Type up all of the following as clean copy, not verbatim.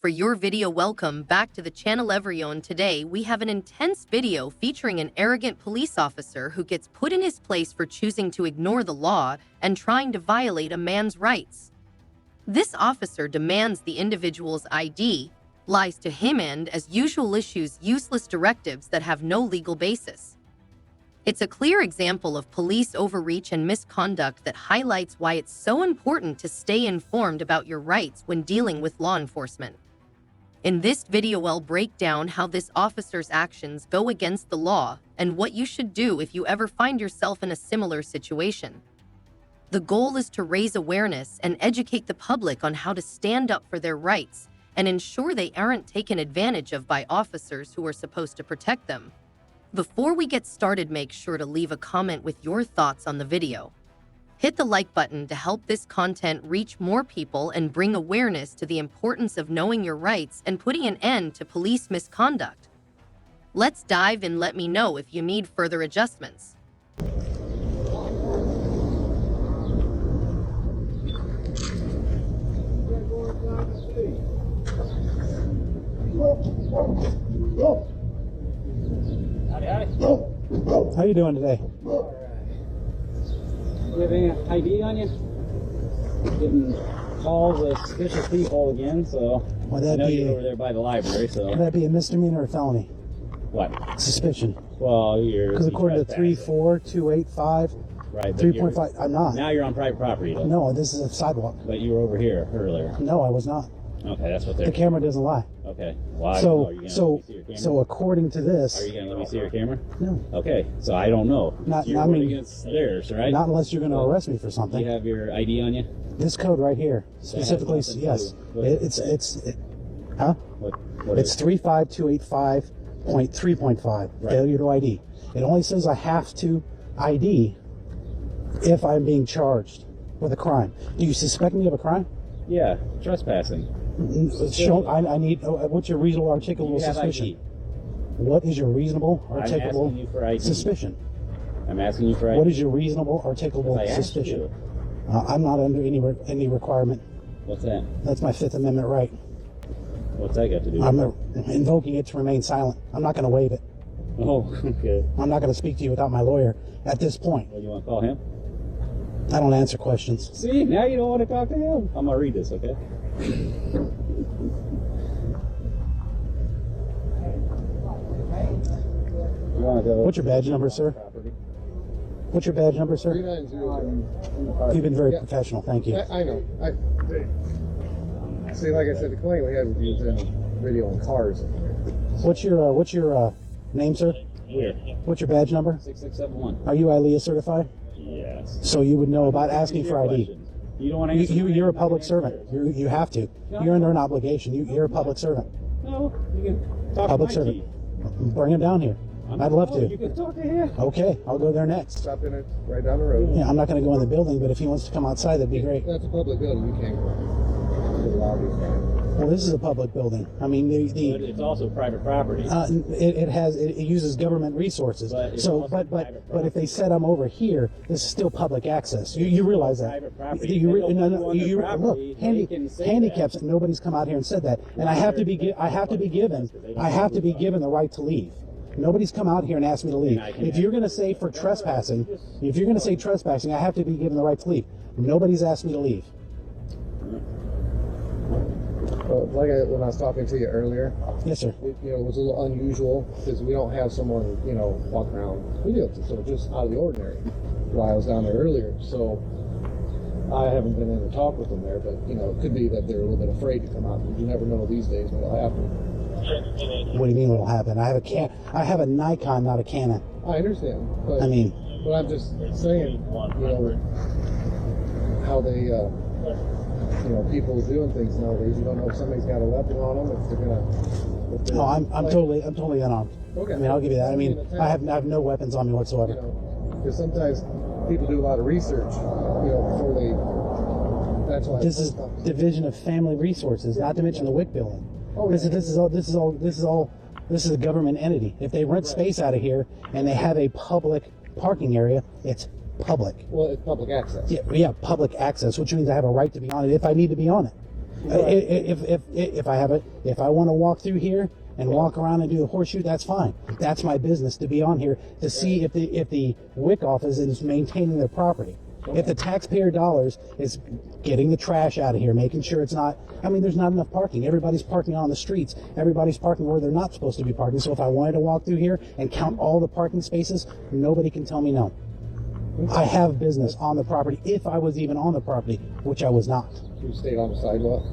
For your video, welcome back to the channel everyone. Today we have an intense video featuring an arrogant police officer who gets put in his place for choosing to ignore the law and trying to violate a man's rights. This officer demands the individual's ID, lies to him, and as usual issues useless directives that have no legal basis. It's a clear example of police overreach and misconduct that highlights why it's so important to stay informed about your rights when dealing with law enforcement. In this video, I'll break down how this officer's actions go against the law and what you should do if you ever find yourself in a similar situation. The goal is to raise awareness and educate the public on how to stand up for their rights and ensure they aren't taken advantage of by officers who are supposed to protect them. Before we get started, make sure to leave a comment with your thoughts on the video. Hit the like button to help this content reach more people and bring awareness to the importance of knowing your rights and putting an end to police misconduct. Let's dive in. Let me know if you need further adjustments. How you doing today? You have any ID on you? Getting calls of suspicious people again, so Would I that know be you're over there by the library, so... Would that be a misdemeanor or felony? What? Suspicion. Well, you're... Because according to 34285, right, 3.5, I'm not. Now you're on private property, though. No, this is a sidewalk. But you were over here earlier. No, I was not. Okay, that's what they're... The camera doesn't lie. Okay. Well, I don't know. Are you gonna let me see your camera? So according to this... Are you going to let me see your camera? No. Okay, so I don't know. You're against theirs, right? Not unless you're going to arrest me for something. Do you have your ID on you? This code right here, specifically, yes. Huh? What It's 35285.3.5, Right. failure to ID. It only says I have to ID if I'm being charged with a crime. Do you suspect me of a crime? Yeah, trespassing. I need, what's your reasonable articulable suspicion? ID. What is your reasonable asking you for articulable ID. suspicion? I'm asking you for ID. What is your reasonable articulable I asked suspicion? you. I'm not under any requirement. What's that? That's my Fifth Amendment right. What's that got to do with I'm it? invoking it to remain silent. I'm not going to waive it. Oh, okay. I'm not going to speak to you without my lawyer at this point. Well, you want to call him? I don't answer questions. See, now you don't want to talk to him. I'm going to read this, okay? You want to go? What's your badge number, sir? Property? What's your badge number, sir? 3900. You've been very professional. Thank you. I know. See, like I said, the claim we had was in video on cars. What's your name, sir? Here. What's your badge number? 6671. Are you ILEA certified? Yes. So you would know about asking for ID. Questions. You don't want to answer You're a public servant. You have to. You're under an obligation. You're a public servant. No, you can talk Public to my servant. chief. Bring him down here. I'd love You to. can talk to him. Okay, I'll go there next. Stop in it right down the road. Yeah, I'm not going to go in the building, but if he wants to come outside, that'd be great. That's a public building. You can't go. To the lobby. Well, this is a public building. I mean, But it's also private property. it uses government resources. But it's So, also but private if they said I'm over here, this is still public access. You realize that? Private property. You, If they don't no, put you on their look, property, they can say handicaps. Nobody's come out here and said that, and I have to be given the right to leave. Nobody's come out here and asked me to leave. If you're going to say trespassing, I have to be given the right to leave. Nobody's asked me to leave. Well, when I was talking to you earlier, Yes, sir. it was a little unusual because we don't have someone, walk around video, so just out of the ordinary. While I was down there earlier, so I haven't been in to talk with them there, but it could be that they're a little bit afraid to come out. You never know these days what'll happen. What do you mean what'll happen? I have a Nikon, not a Canon. I understand, but but I'm just saying, how they, people doing things nowadays. You don't know if somebody's got a weapon on them, if they're gonna. No, I'm totally unarmed. Okay. I mean, I'll give you that. I mean, I have no weapons on me whatsoever. Because sometimes people do a lot of research, before they. That's why. This is Division of Family Resources, not to mention the WIC building. Oh, This is a government entity. If they rent space out of here and they have a public parking area, it's public. Well, it's public access. Yeah, public access, which means I have a right to be on it if I need to be on it. If I want to walk through here and walk around and do a horseshoe, that's fine. That's my business to be on here to see if the WIC office is maintaining their property. If the taxpayer dollars is getting the trash out of here, making sure it's not, I mean, there's not enough parking. Everybody's parking on the streets. Everybody's parking where they're not supposed to be parking. So if I wanted to walk through here and count all the parking spaces, nobody can tell me no. I have business on the property, if I was even on the property, which I was not. You stayed on the sidewalk?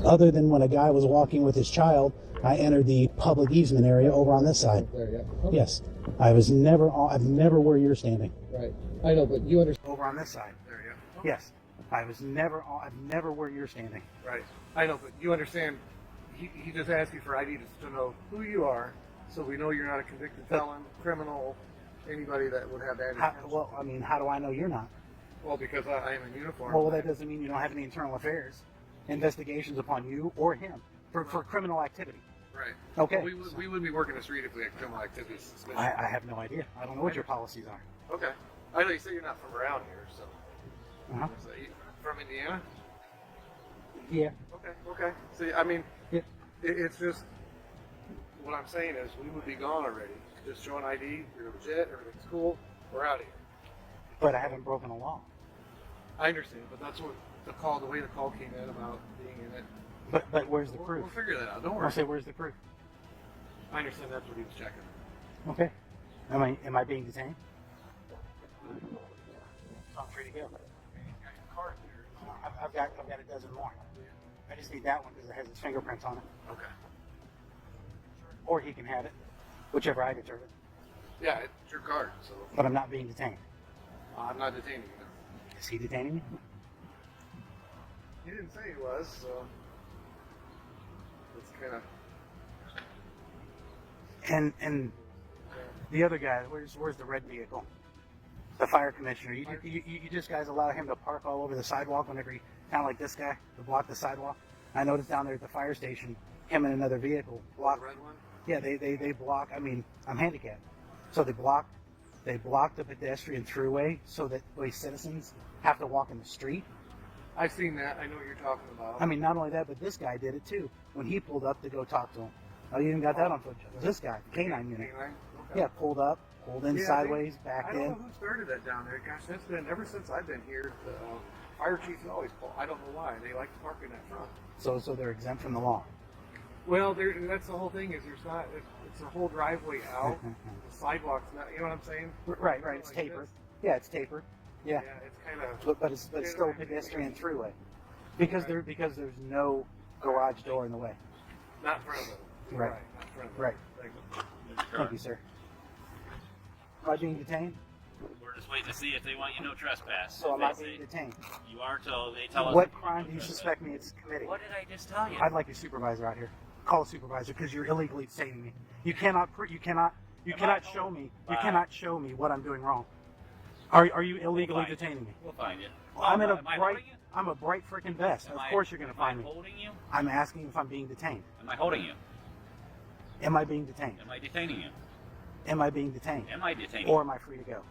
Other than when a guy was walking with his child, I entered the public easement area over on this side. There, yeah. Okay. Yes. I've never where you're standing. Right. I know, but you understand. Over on this side. There, yeah. Okay. Yes. I've never where you're standing. Right. I know, but you understand. He just asked you for ID just to know who you are, so we know you're not a convicted felon, criminal, anybody that would have that. Well, I mean, how do I know you're not? Well, because I am in uniform. Well, that doesn't mean you don't have any internal affairs investigations upon you or him for criminal activity. Right. Okay. Well, we would be working the street if we had criminal activity suspicion. I have no idea. I don't know what your policies are. Okay. I know you say you're not from around here, so. Uh-huh. So you from Indiana? Yeah. Okay. See, I mean, Yeah. it's just, what I'm saying is we would be gone already. Just show an ID, you're legit, everything's cool, we're out of here. But I haven't broken a law. I understand, but that's what the way the call came in about being in it. But where's the proof? We'll figure that out, don't I worry. say, where's the proof? I understand that's what he was checking. Okay. Am I being detained? I'm free to go. Card there. I've got a dozen more. I just need that one because it has his fingerprints on it. Okay. Or he can have it, whichever I determine. Yeah, it's your card, so But I'm not being detained. I'm not detaining you. No. Is he detaining me? He didn't say he was, so it's kind of. And the other guy, where's the red vehicle? The fire commissioner. You just guys allow him to park all over the sidewalk whenever he, kind of like this guy, to block the sidewalk. I noticed down there at the fire station, him and another vehicle block. The red one? Yeah, they block. I mean, I'm handicapped, so they block the pedestrian throughway so that way citizens have to walk in the street. I've seen that. I know what you're talking about. I mean, not only that, but this guy did it too when he pulled up to go talk to him. Oh, you even got that on footage. This guy, the canine unit. Canine? Okay. Yeah, pulled up, pulled in sideways, backed I don't in. know who started that down there. Gosh, that's been ever since I've been here. The fire chief is always pulled. I don't know why. They like to park in that front. So they're exempt from the law. Well, that's the whole thing. Is there's not. It's a whole driveway out. The sidewalk's not. You know what I'm saying? Right. It's Like tapered. this. Yeah, it's tapered. Yeah, Yeah, it's kind of. but it's still a pedestrian throughway because there's no garage door in the way. Not in front of it. You're Right. Not in front of it. Right. Like, Thank you, sir. Am I being detained? We're just waiting to see if they want you no trespass. So If am they I say being detained? you are till they tell us. What crime do you suspect me it's committing? What did I just tell you? I'd like your supervisor out here. Call a supervisor because you're illegally detaining me. You cannot show me. You cannot show me what I'm doing wrong. Are you illegally We'll find detaining me? We'll find you. I'm in a Am I bright. holding you? I'm a bright freaking vest. Of course you're gonna find Am me. I holding you? I'm asking if I'm being detained. Am I holding you? Am I being detained? Am I detaining you? Am I being detained? Am I detaining Or you? am I free to go?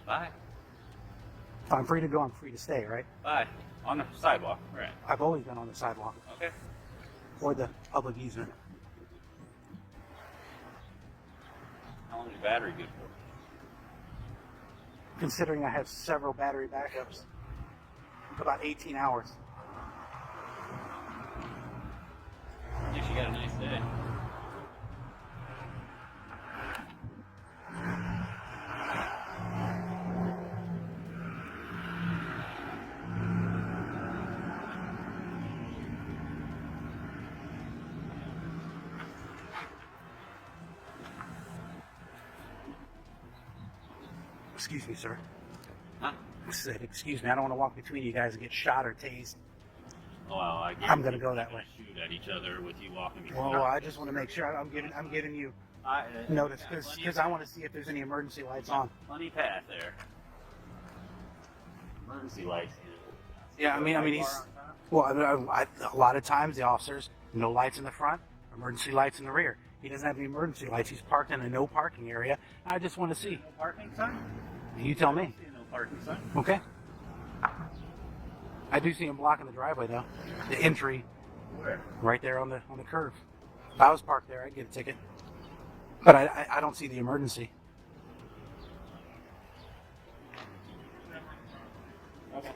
Bye. If I'm free to go, I'm free to stay, right? Bye. On the sidewalk. Right. I've always been on the sidewalk Okay. or the public easement. How long is your battery good for? Considering I have several battery backups, about 18 hours. At least you got a nice day. Excuse me, sir. Huh? I said, excuse me, I don't want to walk between you guys and get shot or tased. Well, I I'm gonna go that way. Shoot at each other with you walking before. Well, I just want to make sure I'm giving you notice because I want to see if there's any emergency lights on. Plenty path there. Emergency lights. Yeah, I mean he's well. A lot of times the officers, no lights in the front, emergency lights in the rear. He doesn't have any emergency lights. He's parked in a no parking area. I just want to see. No parking sign? You tell me. See no parking sign. Okay. I do see him blocking the driveway though. The entry. Where? Right there on the curve. If I was parked there, I'd get a ticket. But I don't see the emergency. Okay.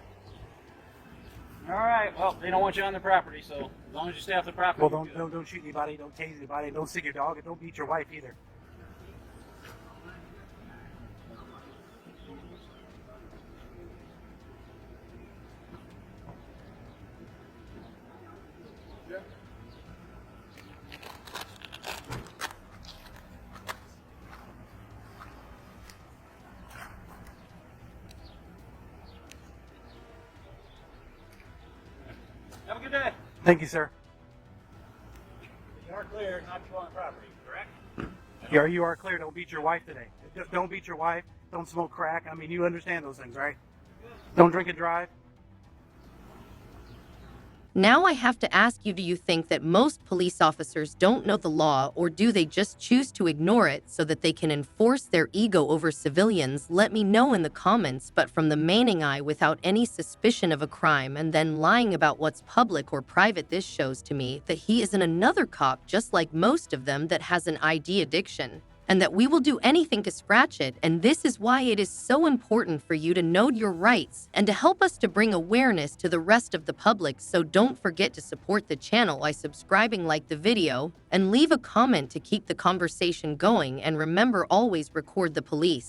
All right. Well, they don't want you on the property, so as long as you stay off the property. Well, don't shoot anybody, don't tase anybody, don't stick your dog, and don't beat your wife either. Have a good day. Thank you, sir. You are clear not to go on the property, correct? You are clear. Don't beat your wife today. Just don't beat your wife. Don't smoke crack. I mean, you understand those things, right? Don't drink and drive. Now I have to ask you, do you think that most police officers don't know the law, or do they just choose to ignore it so that they can enforce their ego over civilians? Let me know in the comments. But from the maning eye without any suspicion of a crime and then lying about what's public or private, this shows to me that he isn't another cop just like most of them that has an ID addiction, and that we will do anything to scratch it. And this is why it is so important for you to know your rights and to help us to bring awareness to the rest of the public. So don't forget to support the channel by subscribing, like the video, and leave a comment to keep the conversation going. And remember, always record the police.